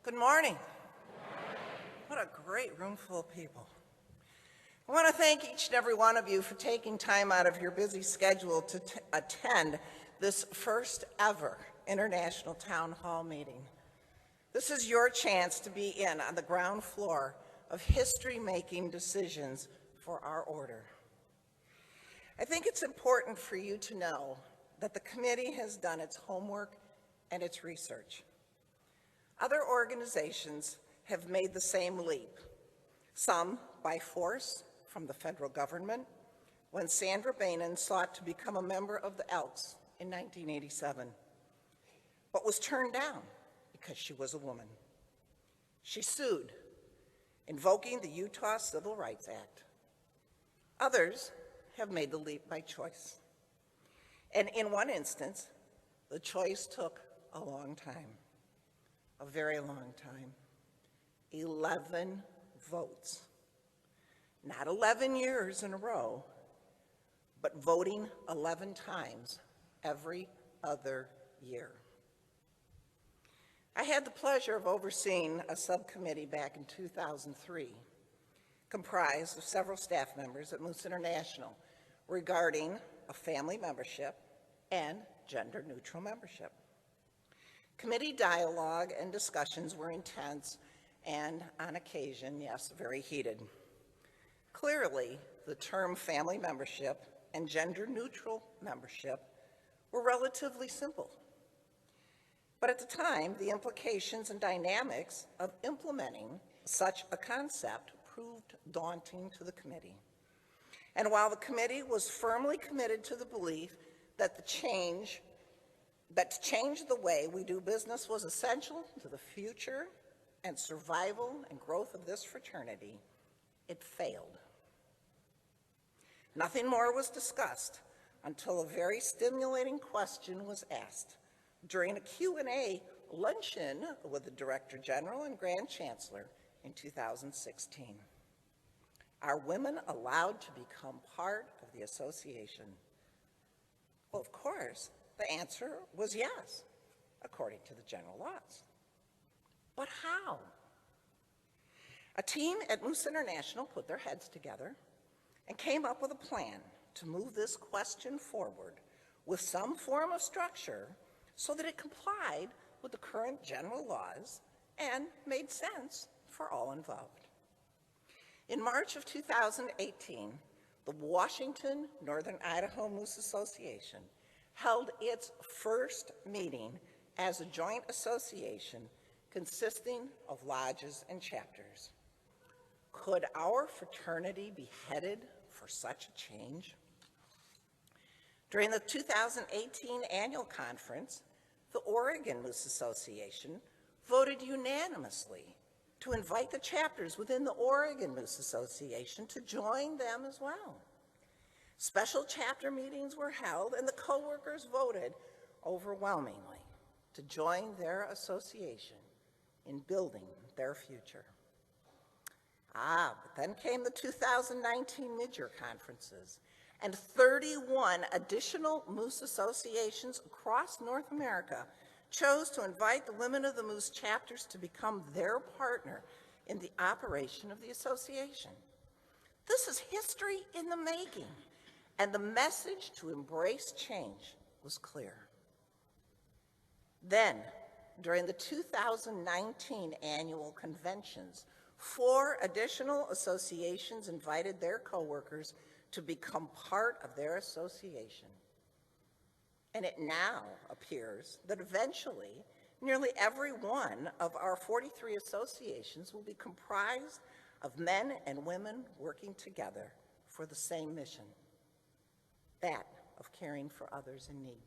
Good morning. What a great room full of people. I want to thank each and every one of you for taking time out of your busy schedule to attend this first ever International Town Hall meeting. This is your chance to be in on the ground floor of history-making decisions for our order. I think it's important for you to know that the committee has done its homework and its research. Other organizations have made the same leap, some by force from the federal government, when Sandra Beynon sought to become a member of the Elks in 1987, but was turned down because she was a woman. She sued, invoking the Utah Civil Rights Act. Others have made the leap by choice. And in one instance, the choice took a long time, a very long time, 11 votes. Not 11 years in a row, but voting 11 times every other year. I had the pleasure of overseeing a subcommittee back in 2003, comprised of several staff members at Moose International, regarding a family membership and gender-neutral membership. Committee dialogue and discussions were intense and, on occasion, yes, very heated. Clearly, the term family membership and gender-neutral membership were relatively simple. But at the time, the implications and dynamics of implementing such a concept proved daunting to the committee. And while the committee was firmly committed to the belief that to change the way we do business was essential to the future and survival and growth of this fraternity, it failed. Nothing more was discussed until a very stimulating question was asked during a Q&A luncheon with the Director General and Grand Chancellor in 2016. Are women allowed to become part of the association? Well, of course, the answer was yes, according to the general laws. But how? A team at Moose International put their heads together and came up with a plan to move this question forward with some form of structure so that it complied with the current general laws and made sense for all involved. In March of 2018, the Washington Northern Idaho Moose Association held its first meeting as a joint association consisting of lodges and chapters. Could our fraternity be headed for such a change? During the 2018 annual conference, the Oregon Moose Association voted unanimously to invite the chapters within the Oregon Moose Association to join them as well. Special chapter meetings were held, and the co-workers voted overwhelmingly to join their association in building their future. But then came the 2019 mid-year conferences, and 31 additional Moose associations across North America chose to invite the women of the Moose chapters to become their partner in the operation of the association. This is history in the making, and the message to embrace change was clear. Then, during the 2019 annual conventions, 4 additional associations invited their co-workers to become part of their association. And it now appears that eventually nearly every one of our 43 associations will be comprised of men and women working together for the same mission, that of caring for others in need.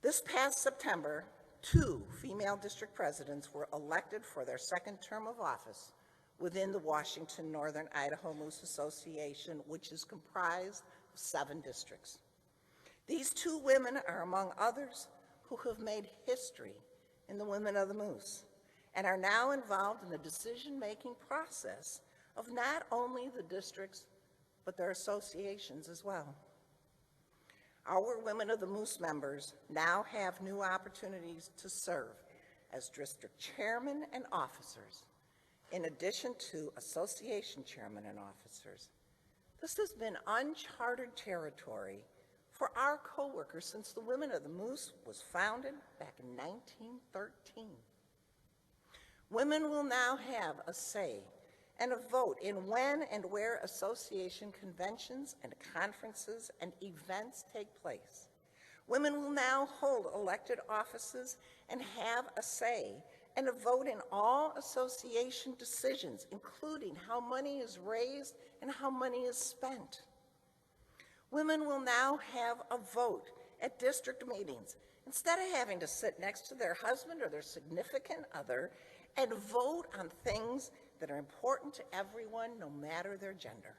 This past September, 2 female district presidents were elected for their second term of office within the Washington Northern Idaho Moose Association, which is comprised of 7 districts. These 2 women are among others who have made history in the Women of the Moose and are now involved in the decision-making process of not only the districts, but their associations as well. Our Women of the Moose members now have new opportunities to serve as district chairman and officers, in addition to association chairman and officers. This has been uncharted territory for our coworkers since the Women of the Moose was founded back in 1913. Women will now have a say and a vote in when and where association conventions and conferences and events take place. Women will now hold elected offices and have a say and a vote in all association decisions, including how money is raised and how money is spent. Women will now have a vote at district meetings instead of having to sit next to their husband or their significant other and vote on things that are important to everyone, no matter their gender.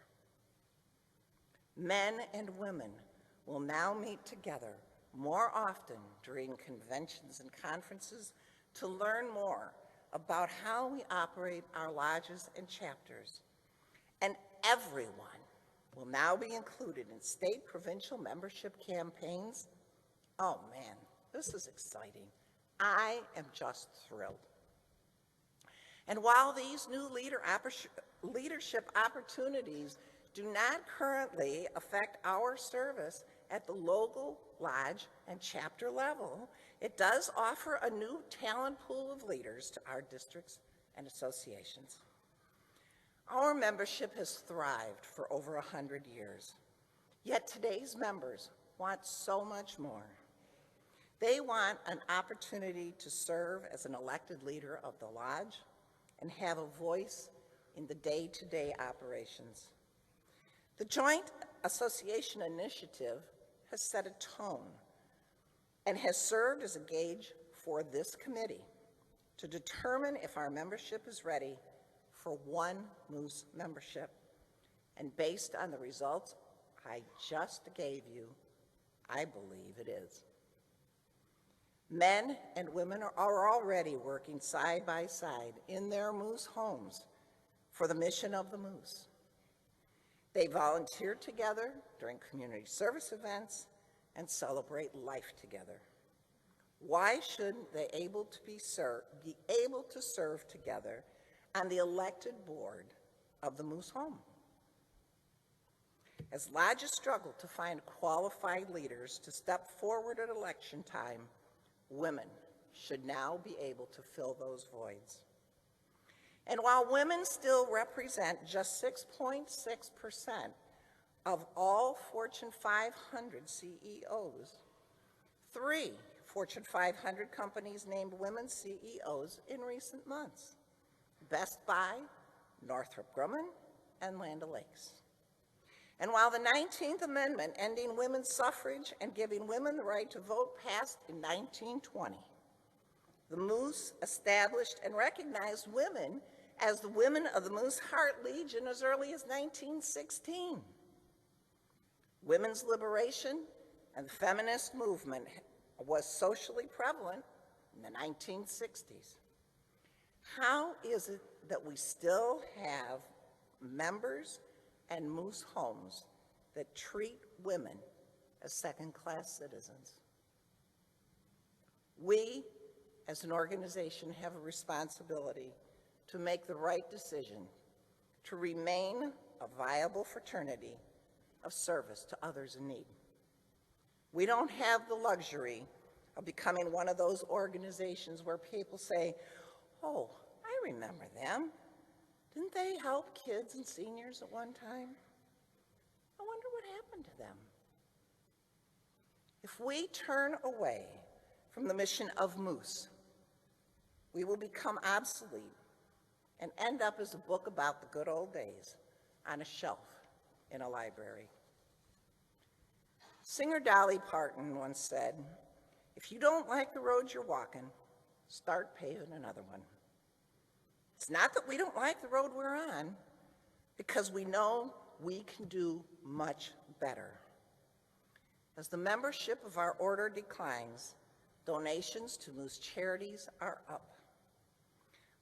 Men and women will now meet together more often during conventions and conferences to learn more about how we operate our lodges and chapters. And everyone will now be included in state provincial membership campaigns. Oh man, this is exciting. I am just thrilled. And while these new leadership opportunities do not currently affect our service at the local, lodge, and chapter level, it does offer a new talent pool of leaders to our districts and associations. Our membership has thrived for over 100 years, yet today's members want so much more. They want an opportunity to serve as an elected leader of the lodge and have a voice in the day-to-day operations. The Joint Association Initiative has set a tone and has served as a gauge for this committee to determine if our membership is ready for one Moose membership. And based on the results I just gave you, I believe it is. Men and women are already working side by side in their Moose homes for the mission of the Moose. They volunteer together during community service events and celebrate life together. Why shouldn't they be able to serve together on the elected board of the Moose home? As lodges struggle to find qualified leaders to step forward at election time, women should now be able to fill those voids. And while women still represent just 6.6% of all Fortune 500 CEOs, 3 Fortune 500 companies named women CEOs in recent months: Best Buy, Northrop Grumman, and Land O'Lakes. And while the 19th Amendment ending women's suffrage and giving women the right to vote passed in 1920, the Moose established and recognized women as the Women of the Moose Heart Legion as early as 1916. Women's liberation and the feminist movement was socially prevalent in the 1960s. How is it that we still have members and Moose homes that treat women as second-class citizens? We, as an organization, have a responsibility to make the right decision to remain a viable fraternity of service to others in need. We don't have the luxury of becoming one of those organizations where people say, "Oh, I remember them. Didn't they help kids and seniors at one time? I wonder what happened to them." If we turn away from the mission of Moose, we will become obsolete and end up as a book about the good old days on a shelf in a library. Singer Dolly Parton once said, "If you don't like the road you're walking, start paving another one." It's not that we don't like the road we're on, because we know we can do much better. As the membership of our order declines, donations to Moose charities are up.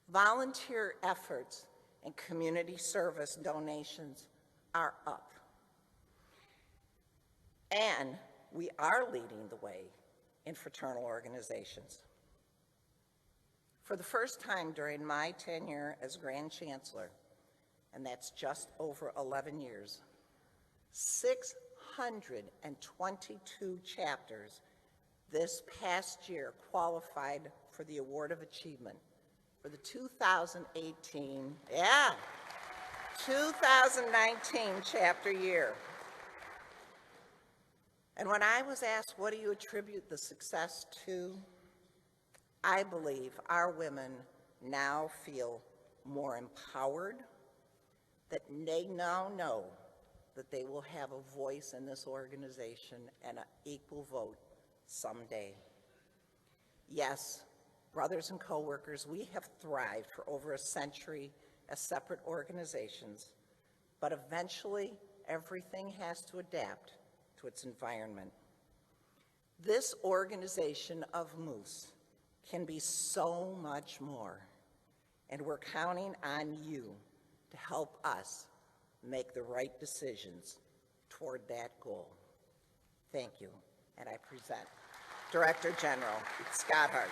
Volunteer efforts and community service donations are up. And we are leading the way in fraternal organizations. For the first time during my tenure as Grand Chancellor, and that's just over 11 years, 622 chapters this past year qualified for the Award of Achievement for the 2019 chapter year. And when I was asked, what do you attribute the success to? I believe our women now feel more empowered, that they now know that they will have a voice in this organization and an equal vote someday. Yes, brothers and coworkers, we have thrived for over a century as separate organizations, but eventually everything has to adapt to its environment. This organization of Moose can be so much more, and we're counting on you to help us make the right decisions toward that goal. Thank you, and I present Director General Scott Hart.